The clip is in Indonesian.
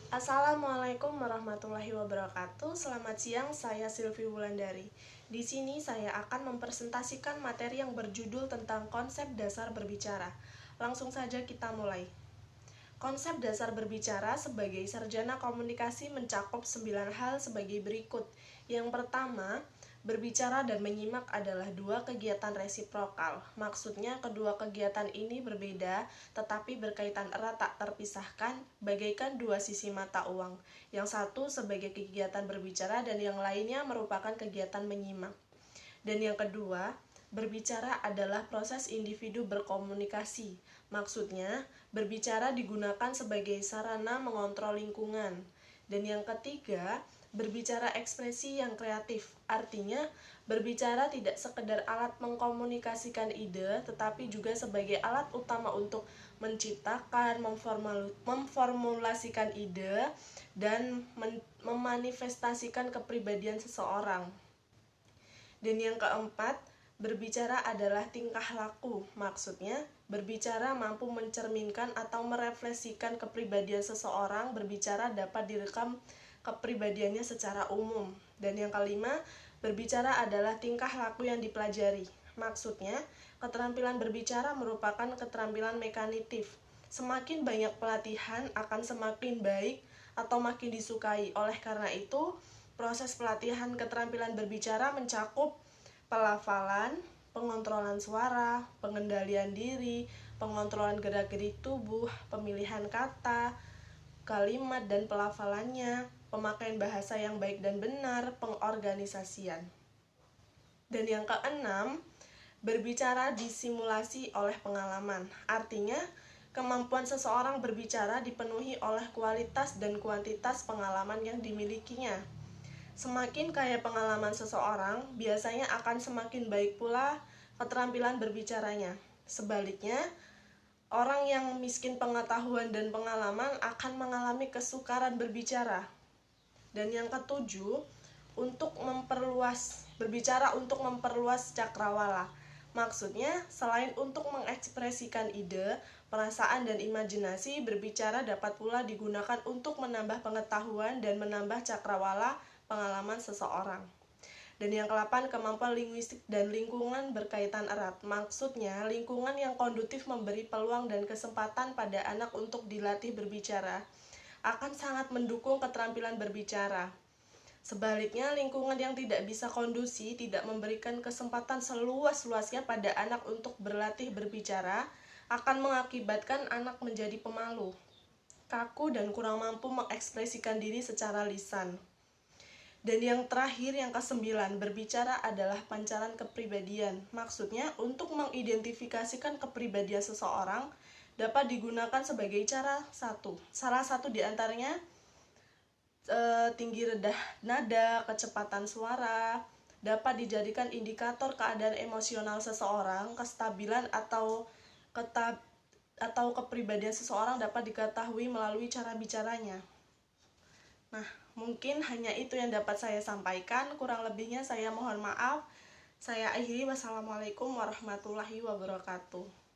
Assalamualaikum warahmatullahi wabarakatuh. Selamat siang, saya Silvi Wulandari. Di sini saya akan mempresentasikan materi yang berjudul tentang konsep dasar berbicara. Langsung saja kita mulai. Konsep dasar berbicara sebagai sarjana komunikasi mencakup 9 hal sebagai berikut. Yang pertama, berbicara dan menyimak adalah dua kegiatan resiprokal. Maksudnya kedua kegiatan ini berbeda, tetapi berkaitan erat tak terpisahkan, bagaikan dua sisi mata uang. Yang satu sebagai kegiatan berbicara dan yang lainnya merupakan kegiatan menyimak. Dan yang kedua, berbicara adalah proses individu berkomunikasi. Maksudnya, berbicara digunakan sebagai sarana mengontrol lingkungan. Dan yang ketiga, berbicara ekspresi yang kreatif. Artinya, berbicara tidak sekedar alat mengkomunikasikan ide, tetapi juga sebagai alat utama untuk menciptakan, memformulasikan ide, dan memanifestasikan kepribadian seseorang. Dan yang keempat, berbicara adalah tingkah laku. Maksudnya, berbicara mampu mencerminkan atau merefleksikan kepribadian seseorang. Berbicara dapat direkam kepribadiannya secara umum. Dan yang kelima, berbicara adalah tingkah laku yang dipelajari. Maksudnya, keterampilan berbicara merupakan keterampilan mekanitif. Semakin banyak pelatihan akan semakin baik atau makin disukai. Oleh karena itu, proses pelatihan keterampilan berbicara mencakup pelafalan, pengontrolan suara, pengendalian diri, pengontrolan gerak-gerik tubuh, pemilihan kata, kalimat dan pelafalannya, pemakaian bahasa yang baik dan benar, pengorganisasian. Dan yang keenam, berbicara disimulasi oleh pengalaman. Artinya, kemampuan seseorang berbicara dipenuhi oleh kualitas dan kuantitas pengalaman yang dimilikinya. Semakin kaya pengalaman seseorang, biasanya akan semakin baik pula keterampilan berbicaranya. Sebaliknya, orang yang miskin pengetahuan dan pengalaman akan mengalami kesukaran berbicara. Dan yang ketujuh, berbicara untuk memperluas cakrawala. Maksudnya, selain untuk mengekspresikan ide, perasaan, dan imajinasi, berbicara dapat pula digunakan untuk menambah pengetahuan dan menambah cakrawala pengalaman seseorang. Dan yang ke-8, kemampuan linguistik dan lingkungan berkaitan erat. Maksudnya, lingkungan yang kondusif memberi peluang dan kesempatan pada anak untuk dilatih berbicara akan sangat mendukung keterampilan berbicara. Sebaliknya, lingkungan yang tidak bisa kondusif tidak memberikan kesempatan seluas-luasnya pada anak untuk berlatih berbicara akan mengakibatkan anak menjadi pemalu, kaku, dan kurang mampu mengekspresikan diri secara lisan. Dan yang terakhir, yang ke-9, berbicara adalah pancaran kepribadian. Maksudnya, untuk mengidentifikasikan kepribadian seseorang dapat digunakan sebagai cara satu. Salah satu diantaranya tinggi rendah nada, kecepatan suara, dapat dijadikan indikator keadaan emosional seseorang. Kestabilan atau kepribadian seseorang dapat diketahui melalui cara bicaranya. Nah, mungkin hanya itu yang dapat saya sampaikan. Kurang lebihnya saya mohon maaf. Saya akhiri. Wassalamualaikum warahmatullahi wabarakatuh.